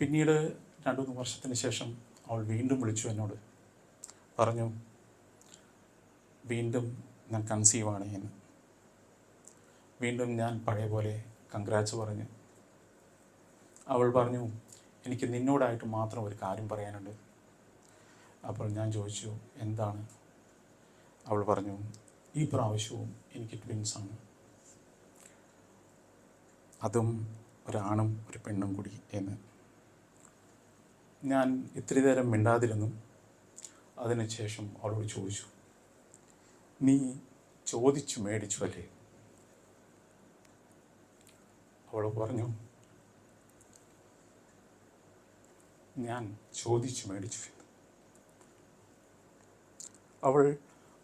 S1: പിന്നീട് 2-3 വർഷത്തിന് ശേഷം അവൾ വീണ്ടും വിളിച്ചു എന്നോട്, പറഞ്ഞു, വീണ്ടും ഞാൻ കൺസീവാണ് എന്ന്. വീണ്ടും ഞാൻ പഴയ പോലെ കൺഗ്രാറ്റ്സ് പറഞ്ഞു. അവൾ പറഞ്ഞു, എനിക്ക് നിന്നോടായിട്ട് മാത്രം ഒരു കാര്യം പറയാനുണ്ട്. അപ്പോൾ ഞാൻ ചോദിച്ചു, എന്താണ്? അവൾ പറഞ്ഞു, ഈ പ്രാവശ്യവും എനിക്ക് ട്വിൻസാണ്, അതും ഒരാണും ഒരു പെണ്ണും കൂടി എന്ന്. ഞാൻ ഇത്തിരി നേരം മിണ്ടാതിരുന്നു. അതിനുശേഷം അവളോട് ചോദിച്ചു, നീ ചോദിച്ചു മേടിച്ചു അല്ലേ? അവൾ പറഞ്ഞു, ഞാൻ ചോദിച്ചു മേടിച്ചു. അവൾ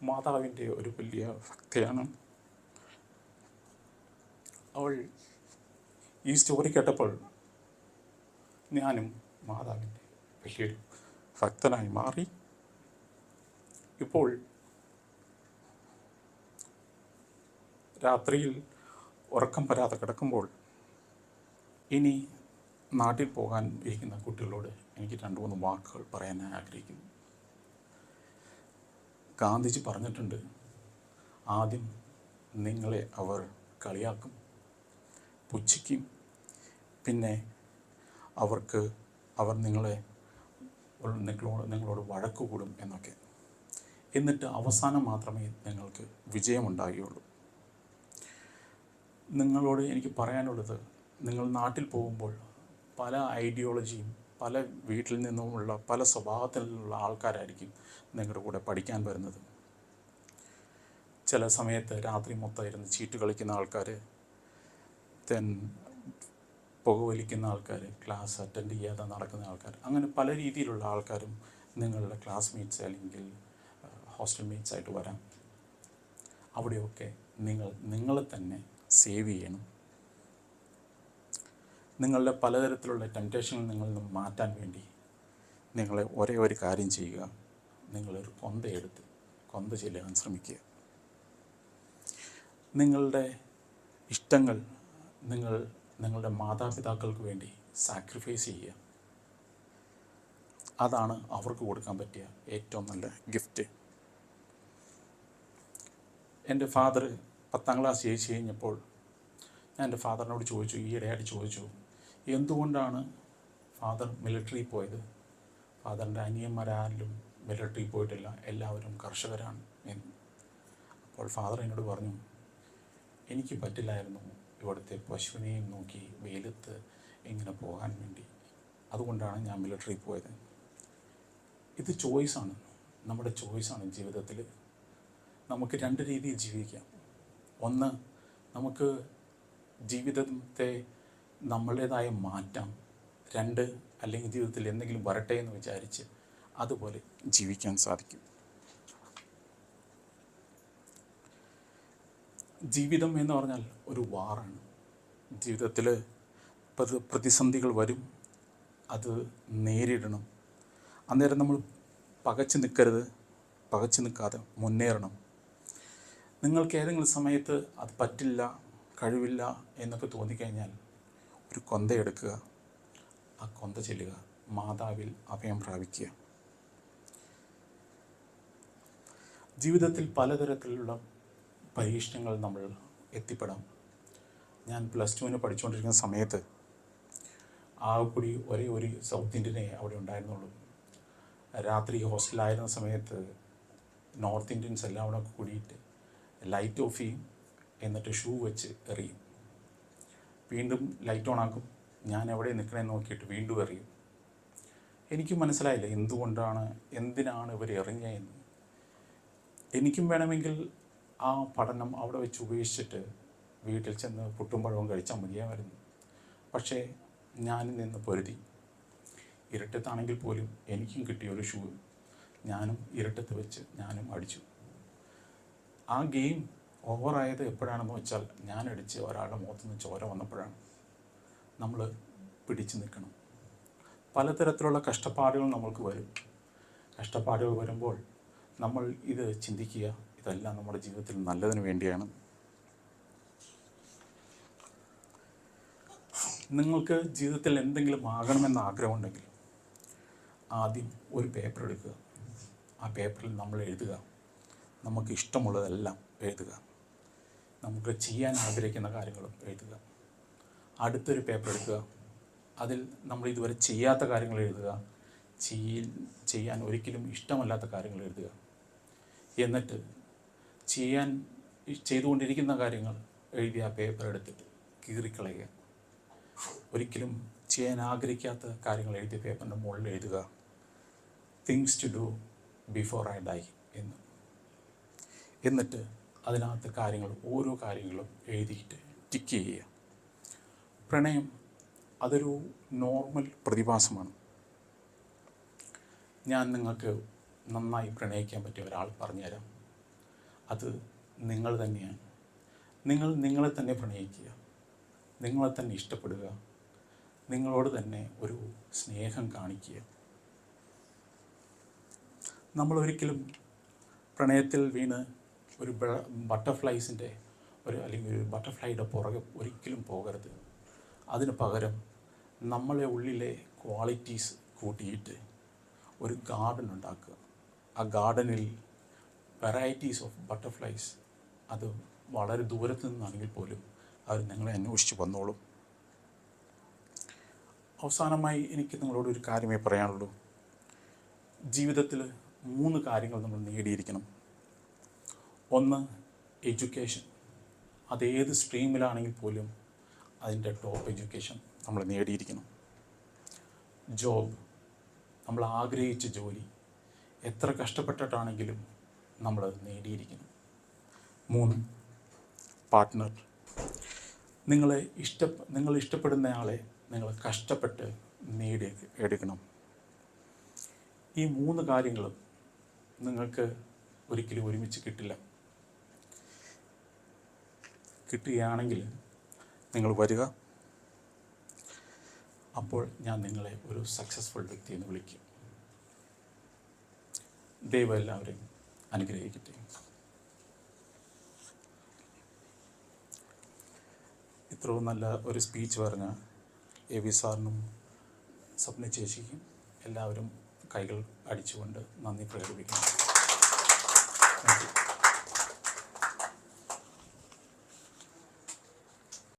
S1: മാതാവിൻ്റെ ഒരു വലിയ ഭക്തയാണ്. അവൾ ഈ സ്റ്റോറി കേട്ടപ്പോൾ ഞാനും മാതാവിൻ്റെ വലിയൊരു ഭക്തനായി മാറി. ഇപ്പോൾ രാത്രിയിൽ ഉറക്കം വരാതെ കിടക്കുമ്പോൾ ഇനി നാട്ടിൽ പോകാൻ ഇരിക്കുന്ന കുട്ടികളോട് എനിക്ക് 2-3 വാക്കുകൾ പറയാൻ ആഗ്രഹിക്കുന്നു. ഗാന്ധിജി പറഞ്ഞിട്ടുണ്ട്, ആദ്യം നിങ്ങളെ അവർ കളിയാക്കും, പുച്ഛിക്കും, പിന്നെ അവർക്ക് അവർ നിങ്ങളോട് വഴക്ക് കൂടും എന്നൊക്കെ. എന്നിട്ട് അവസാനം മാത്രമേ നിങ്ങൾക്ക് വിജയമുണ്ടാകുകയുള്ളൂ. നിങ്ങളോട് എനിക്ക് പറയാനുള്ളത്, നിങ്ങൾ നാട്ടിൽ പോകുമ്പോൾ പല ഐഡിയോളജിയും പല വീട്ടിൽ നിന്നുമുള്ള പല സ്വഭാവത്തിലുള്ള ആൾക്കാരായിരിക്കും നിങ്ങളുടെ കൂടെ പഠിക്കാൻ വരുന്നത്. ചില സമയത്ത് രാത്രി മൊത്തം ഇരുന്ന് ചീട്ട് കളിക്കുന്ന ആൾക്കാർ, പുകവലിക്കുന്ന ആൾക്കാർ, ക്ലാസ് അറ്റൻഡ് ചെയ്യാതെ നടക്കുന്ന ആൾക്കാർ, അങ്ങനെ പല രീതിയിലുള്ള ആൾക്കാരും നിങ്ങളുടെ ക്ലാസ്മേറ്റ്സ് അല്ലെങ്കിൽ ഹോസ്റ്റൽ മേറ്റ്സ് ആയിട്ട് വരാം. അവിടെയൊക്കെ നിങ്ങളെ തന്നെ സേവ് ചെയ്യണം. നിങ്ങളുടെ പലതരത്തിലുള്ള ടെംപ്റ്റേഷനിൽ നിങ്ങളിൽ നിന്ന് മാറ്റാൻ വേണ്ടി നിങ്ങളെ ഒരേ ഒരു കാര്യം ചെയ്യുക, നിങ്ങളൊരു കൊന്തയെടുത്ത് കൊന്ത ചെല്ലാൻ ശ്രമിക്കുക. നിങ്ങളുടെ ഇഷ്ടങ്ങൾ നിങ്ങളുടെ മാതാപിതാക്കൾക്ക് വേണ്ടി സാക്രിഫൈസ് ചെയ്യുക. അതാണ് അവർക്ക് കൊടുക്കാൻ പറ്റിയ ഏറ്റവും നല്ല ഗിഫ്റ്റ്. എൻ്റെ ഫാദർ 10ാം ക്ലാസ് ജയിച്ച് കഴിഞ്ഞപ്പോൾ ഞാൻ എൻ്റെ ഫാദറിനോട് ചോദിച്ചു, ഈയിടെയായിട്ട് ചോദിച്ചു, എന്തുകൊണ്ടാണ് ഫാദർ മിലിറ്ററി പോയത്? ഫാദറിൻ്റെ അനിയന്മാരാരും മിലിറ്ററി പോയിട്ടില്ല, എല്ലാവരും കർഷകരാണ് എന്ന്. അപ്പോൾ ഫാദർ എന്നോട് പറഞ്ഞു, എനിക്ക് പറ്റില്ലായിരുന്നു ഇവിടുത്തെ പശുവിനെയും നോക്കി വെയിലത്ത് ഇങ്ങനെ പോകാൻ വേണ്ടി, അതുകൊണ്ടാണ് ഞാൻ മിലിറ്ററി പോയത്. ഇത് ചോയ്സാണ്, നമ്മുടെ ചോയ്സാണ്. ജീവിതത്തിൽ നമുക്ക് 2 രീതിയിൽ ജീവിക്കാം. ഒന്ന്, നമുക്ക് ജീവിതത്തെ നമ്മളുടേതായ മാറ്റാം. 2, അല്ലെങ്കിൽ ജീവിതത്തിൽ എന്തെങ്കിലും വരട്ടെ എന്ന് വിചാരിച്ച് അതുപോലെ ജീവിക്കാൻ സാധിക്കും. ജീവിതം എന്ന് പറഞ്ഞാൽ ഒരു വാറാണ്. ജീവിതത്തിൽ പ്രതിസന്ധികൾ വരും, അത് നേരിടണം. അന്നേരം നമ്മൾ പകച്ചു നിൽക്കാതെ മുന്നേറണം. നിങ്ങൾക്ക് ഏതെങ്കിലും സമയത്ത് അത് പറ്റില്ല, കഴിവില്ല എന്നൊക്കെ തോന്നിക്കഴിഞ്ഞാൽ ഒരു കൊന്തയെടുക്കുക, ആ കൊന്ത ചെല്ലുക, മാതാവിൽ അഭയം പ്രാപിക്കുക. ജീവിതത്തിൽ പലതരത്തിലുള്ള പരീക്ഷണങ്ങൾ നമ്മൾ എത്തിപ്പെടാം. ഞാൻ +2 പഠിച്ചുകൊണ്ടിരിക്കുന്ന സമയത്ത് കൂടി ഒരേ ഒരു സൗത്ത് ഇന്ത്യനെ അവിടെ ഉണ്ടായിരുന്നുള്ളൂ. രാത്രി ഹോസ്റ്റലായിരുന്ന സമയത്ത് നോർത്ത് ഇന്ത്യൻസ് എല്ലാം അവിടെ കൂടിയിട്ട് ലൈറ്റ് ഓഫ് ചെയ്യും, എന്നിട്ട് ഷൂ വെച്ച് എറിയും. വീണ്ടും ലൈറ്റ് ഓൺ ആക്കും, ഞാൻ എവിടെ നിൽക്കണമെന്ന് നോക്കിയിട്ട് വീണ്ടും എറിയും. എനിക്ക് മനസ്സിലായില്ല എന്തിനാണ് ഇവർ എറിഞ്ഞതെന്ന്. എനിക്കും വേണമെങ്കിൽ ആ പഠനം അവിടെ വെച്ച് ഉപേക്ഷിച്ചിട്ട് വീട്ടിൽ ചെന്ന് പുട്ടും പഴവും കഴിച്ചാൽ മതിയായിരുന്നു. പക്ഷേ ഞാൻ നിന്ന് പൊരുതി. ഇരുട്ടത്താണെങ്കിൽ പോലും എനിക്കും കിട്ടിയ ഒരു ഷൂ ഞാനും ഇരുട്ടത്ത് വെച്ച് ഞാനും അടിച്ചു. ആ ഗെയിം ഓവറായത് എപ്പോഴാണെന്ന് വെച്ചാൽ ഞാൻ അടിച്ച് ഒരാളുടെ മുഖത്തുനിന്ന് ചോര വന്നപ്പോഴാണ്. നമ്മൾ പിടിച്ചു നിൽക്കണം. പലതരത്തിലുള്ള കഷ്ടപ്പാടുകൾ നമ്മൾക്ക് വരും. കഷ്ടപ്പാടുകൾ വരുമ്പോൾ നമ്മൾ ഇത് ചിന്തിക്കുക, ഇതെല്ലാം നമ്മുടെ ജീവിതത്തിൽ നല്ലതിന് വേണ്ടിയാണ്. നിങ്ങൾക്ക് ജീവിതത്തിൽ എന്തെങ്കിലും ആകണമെന്ന് ആഗ്രഹമുണ്ടെങ്കിൽ ആദ്യം ഒരു പേപ്പർ എടുക്കുക. ആ പേപ്പറിൽ നമ്മൾ എഴുതുക, നമുക്ക് ഇഷ്ടമുള്ളതെല്ലാം എഴുതുക. നമുക്ക് ചെയ്യാൻ ആഗ്രഹിക്കുന്ന കാര്യങ്ങളും എഴുതുക. അടുത്തൊരു പേപ്പർ എടുക്കുക, അതിൽ നമ്മൾ ഇതുവരെ ചെയ്യാത്ത കാര്യങ്ങൾ എഴുതുക, ചെയ്യാൻ ഒരിക്കലും ഇഷ്ടമല്ലാത്ത കാര്യങ്ങൾ എഴുതുക. എന്നിട്ട് ചെയ്തുകൊണ്ടിരിക്കുന്ന കാര്യങ്ങൾ എഴുതിയ ആ പേപ്പർ എടുത്തിട്ട് കീറിക്കളയുക. ഒരിക്കലും ചെയ്യാൻ ആഗ്രഹിക്കാത്ത കാര്യങ്ങൾ എഴുതിയ പേപ്പറിൻ്റെ മുകളിൽ എഴുതുക, things to do before I die എന്ന്. എന്നിട്ട് അതിനകത്ത് ഓരോ കാര്യങ്ങളും എഴുതിയിട്ട് ടിക്ക് ചെയ്യുക. പ്രണയം അതൊരു നോർമൽ പ്രതിഭാസമാണ്. ഞാൻ നിങ്ങൾക്ക് നന്നായി പ്രണയിക്കാൻ പറ്റിയ ഒരാൾ പറഞ്ഞുതരാം. അത് നിങ്ങൾ തന്നെയാണ്. നിങ്ങളെ തന്നെ പ്രണയിക്കുക, നിങ്ങളെ തന്നെ ഇഷ്ടപ്പെടുക, നിങ്ങളോട് തന്നെ ഒരു സ്നേഹം കാണിക്കുക. നമ്മളൊരിക്കലും പ്രണയത്തിൽ വീണ് ഒരു ബട്ടർഫ്ലൈസിൻ്റെ അല്ലെങ്കിൽ ഒരു ബട്ടർഫ്ലൈയുടെ പുറകെ ഒരിക്കലും പോകരുത്. അതിന് പകരം നമ്മളെ ഉള്ളിലെ ക്വാളിറ്റീസ് കൂട്ടിയിട്ട് ഒരു ഗാർഡൻ ഉണ്ടാക്കുക. ആ ഗാർഡനിൽ വെറൈറ്റീസ് ഓഫ് ബട്ടർഫ്ലൈസ്, അത് വളരെ ദൂരത്ത് നിന്നാണെങ്കിൽ പോലും അവർ നിങ്ങളെ അന്വേഷിച്ച് വന്നോളും. അവസാനമായി എനിക്ക് നിങ്ങളോട് ഒരു കാര്യമേ പറയാനുള്ളൂ. ജീവിതത്തിൽ 3 കാര്യങ്ങൾ നമ്മൾ നേടിയിരിക്കണം. ഒന്ന്, എഡ്യൂക്കേഷൻ. അതേത് സ്ട്രീമിലാണെങ്കിൽ പോലും അതിൻ്റെ ടോപ്പ് എഡ്യൂക്കേഷൻ നമ്മൾ നേടിയിരിക്കണം. ജോബ്, നമ്മൾ ആഗ്രഹിച്ച ജോലി എത്ര കഷ്ടപ്പെട്ടിട്ടാണെങ്കിലും നമ്മളത് നേടിയിരിക്കണം. 3, പാർട്ട്ണർ. നിങ്ങൾ ഇഷ്ടപ്പെടുന്നയാളെ നിങ്ങൾ കഷ്ടപ്പെട്ട് എടുക്കണം. ഈ 3 കാര്യങ്ങളും നിങ്ങൾക്ക് ഒരിക്കലും ഒരുമിച്ച് കിട്ടില്ല. കിട്ടുകയാണെങ്കിൽ നിങ്ങൾ വരിക. അപ്പോൾ ഞാൻ നിങ്ങളെ ഒരു സക്സസ്ഫുൾ വ്യക്തി എന്ന് വിളിക്കും. ദൈവം എല്ലാവരെയും അനുഗ്രഹിക്കട്ടെ. ഇത്രയും നല്ല ഒരു സ്പീച്ച് പറഞ്ഞ എ വി സാറിനും സ്വപ്ന ചേച്ചിക്കും എല്ലാവരും കൈകൾ അടിച്ചുകൊണ്ട് നന്ദി പ്രകടിപ്പിക്കുന്നു.